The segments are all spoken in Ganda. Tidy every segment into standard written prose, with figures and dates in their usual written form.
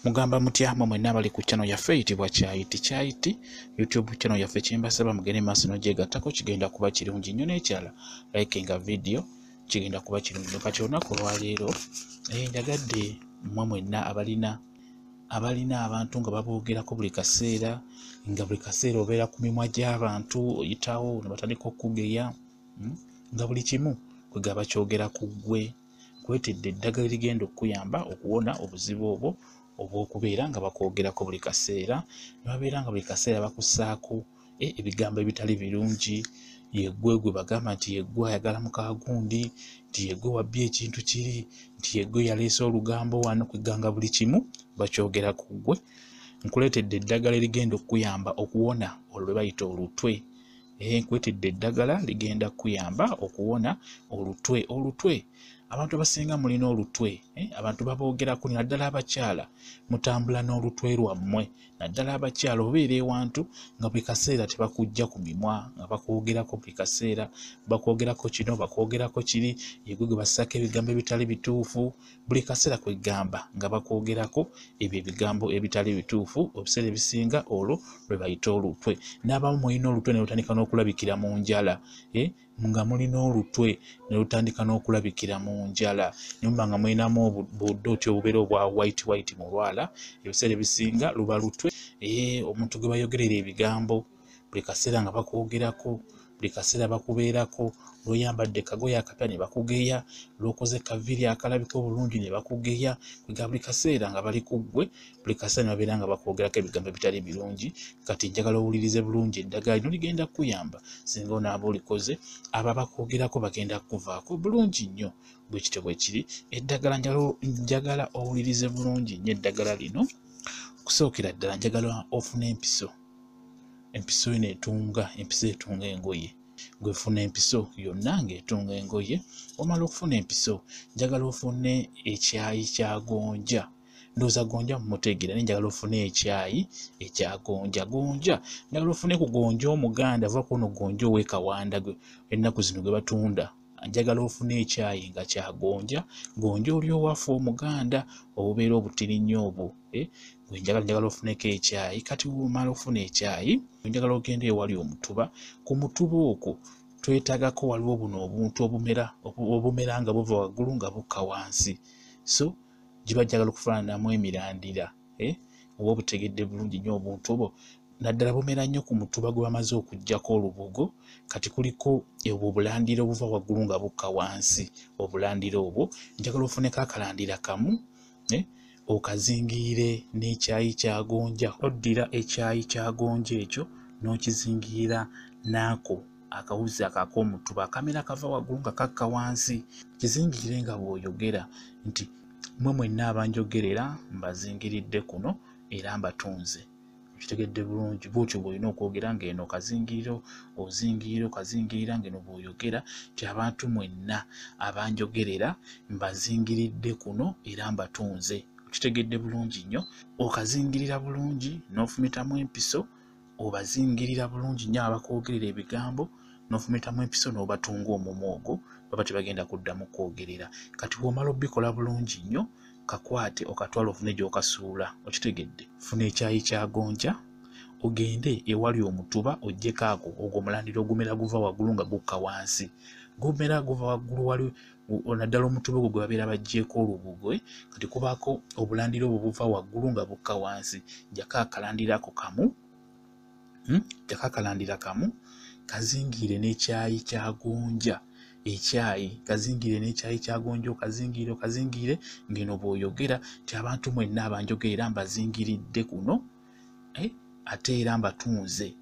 Mugamba mutya mwenna abali ku channel yaffe eyitibwa Kyayiti YouTube channel yaffe kyembasaba mugende maaso n'ogyegattako kigenda kuba kirungi nnyo n'ekyala likinga video kigenda kuba kirungi nnyo. Kati olunaku olwaleero njagadde mmwe mwenna abalina abantu nga baboogerako buli kaseera obeera ku mimwa gy'abantu oyitawo ne batandika okugeya nga buli kimu kwegaba kyogera ku ggwe kwetedde eddagala ligenda okuyamba okuwona obuzibu obwo obw'okubeera nga bakwogerako buli kaseera ne babeera nga buli kaseera bakussaako ebigambo ebitali birungi yeggwe bagamba nti yeggwe ayagala muka gundi nti yeggwe wabbye ekintu kiri nti yeggwe yaleese olugambo wano kweganga buli kimu bakyogera ku ggwe. Nkuleetedde eddagala ligenda okuyamba okuwona olwo bayita olutwe. Nkuleetedde eddagala ligenda kuyamba okuwona olutwe. Abantu abasinga mulina olutwe, abantu baboogerako naddala abakyala mutambula n'olutwe lwammwe, naddala abakyala obeera ewantu nga buli kaseera tebakujja ku mimwa nga bakwogerako buli kaseera bakwogerako kino bakwogerako kiri yeggwe gwe bassako ebigambo ebitali bituufu buli kaseera kwegamba nga bakwogerako ebyo ebigambo ebitali bituufu ebiseera ebisinga olwo lwe bayita olutwe. N'abamu mulina olutwe ne lutandika n'okulabikira mu njala nga mulina olutwe ne lutandika n'okulabikira mu njala nyumba nga mulinamu obudooti obubeera obwa white mu lwala ebiseera ebisinga luba lutwe. Omuntu gwe bayogerera ebigambo buli kaseera nga bakwogerako buli kaseera bakubeerako lw'oyambadde kagoye akapya ne bakugeya lw'okoze kaviri akalabika obulungi ne bakugeya kwega buli kaseera nga bali ku ggwe buli kaseera ne babeera nga bakwogerako ebigambo ebitali birungi. Kati njagala owulirize bulungi eddagala lino ligenda kuyamba singa onaaba olikoze aba bakwogerako bagenda kuvaako bulungi nnyo bwe kityo bwe kiri. Eddagala njagala owulirize bulungi nnyo eddagala lino. Okusookera ddala njagala ofune empiso etunga engoye gwefuna empiso yonna ng'etunga engoye. Omala okufuna empiso njagala ofune ekyayi kya gonja. Ndowooza gonja mumutegeera naye njagala ofune ekyayi ekya gonja njagala ofune ku gonja omuganda ava kuno gonja ow'ekawanda ennaku zino gwe batunda. Njagala ofune ekyayi nga kya gonja oli owaffe omuganda obubeera obutini nnyo obwo njagala ofuneko ekyayi. Kati womala ofuna ekyayi njagala ogende ewali omutuba. Ku mutuba okwo twetaagako waliwo buno obuntu obumera nga buva waggulu nga bukka wansi, so giba njagala okufaananamu emirandira oba obutegedde bulungi nnyo obuntu obwo naddala bumera nnyo ku mutuba gwe bamaze okuggyako olubugo. Kati kuliko obwo obulandira obuva waggulu nga bukka wansi. Obulandira obwo njagala ofuneko akalandira kamu okazingiire n'ekyayi kya gonja. Oddira ekyayi kya gonja ekyo n'okizingiira n'ako akawuzi ak'omutuba akamera kava waggulu nga kakka wansi. Kizingiire nga bw'oyogera nti mmwe mwenna abanjogerera mbazingiridde kuno era mbatunze. Kitegedde bulungi bw'otyo bw'olina okwogera ng'eno okazingiriro okazingirira ng'eno bw'oyogera nti abantu mwenna abanjogerera mbazingiridde kuno era mbatunze. Kitegedde bulungi nnyo. Okazingirira bulungi n'ofumitamu empiso obazingirira bulungi nnyo abakwogerera ebigambo n'ofumitamu empiso n'obatunga omumwa ogwo baba tebagenda kuddamu kwogerera. Kati bw'omala obbikola bulungi nnyo kakwate okatwala ofune gy'okasuula. Okitegedde? Funa ekyayi kya gonja ogende ewali omutuba oggyeko ako ogwo omulandira ogumera guva waggulu nga gukka wansi. Gumera guva waggulu wali naddala omutuba ogwo gwe babeera baggyeko olubugo. Kati kubaako obulandira obwo buva waggulu nga bukka wansi. Jjako akalandira kamu kazingiire n'ekyayi kya gonja. Ekyayi kazingiire n'ekyayi kya gonja okazingiire ng'eno bw'oyogera nti abantu mwenna abanjogerera mbazingiridde kuno ate era mbatunze.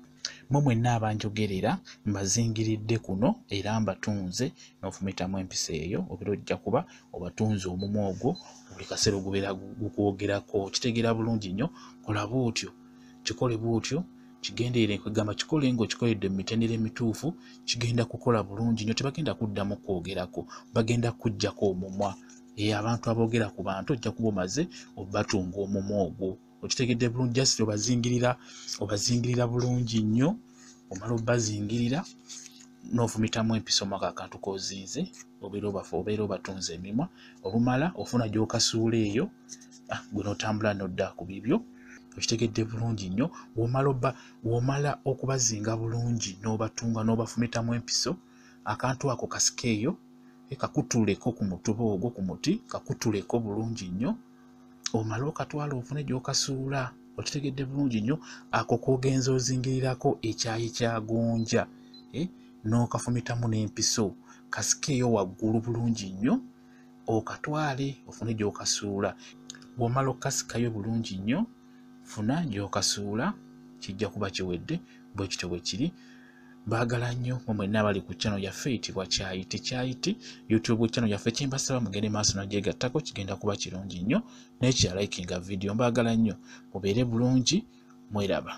Mmwe mwenna abanjogerera mbazingiridde kuno era mbatunze. N'ofumitamu empisa eyo obeera ojja kuba obatunze omumwa ogwo buli kaseera ogubeera gukwogerako. Kitegeera bulungi nnyo. Kola bw'otyo kikole bw'otyo kigendeere kwegamba kikole ng'okikoledde mu mitendera emituufu kigenda kukola bulungi nnyo. Tebagenda kuddamu kwogerako bagenda kuggyako omumwa. Abantu aboogera ku bantu ojja kuba omaze obatunga omumwa ogwo. Okitegedde bulungi. Just obazingirira bulungi nnyo. Omala obbazingirira n'ofumitamu empiso mu akantu k'ozinze obeera obatunze emimwa olumala ofuna gy'okasuula eyo gwe n'otambula n'odda ku bibyo okitegedde bulungi nnyo w'omala okubazinga bulungi n'obatunga n'obafumitamu empiso akantu ako kasika eyo kakutuleko ku mutuba ogwo ku muti kakutuleko bulungi nnyo omala okatwala ofune gy'okasuula okitegedde bulungi nnyo ako k'ogenza ozingirirako ekyayi kya gonja n'okafumitamu n'empiso kasika eyo waggulu bulungi nnyo okatwale ofune gy'okasuula bw'omala okukasikayo bulungi nnyo funa gy'okasuula kijja kuba kiwedde bwe kityo bwe kiri baagala nnyo mwenna abali ku channel yaffe eyitibwa Kyayiti YouTube channel yaffe kyembasaba mugende maaso nagyegattako kigenda kuba kirungi nnyo n'ekya likinga video mbaagala nnyo mubeere bulungi mweraba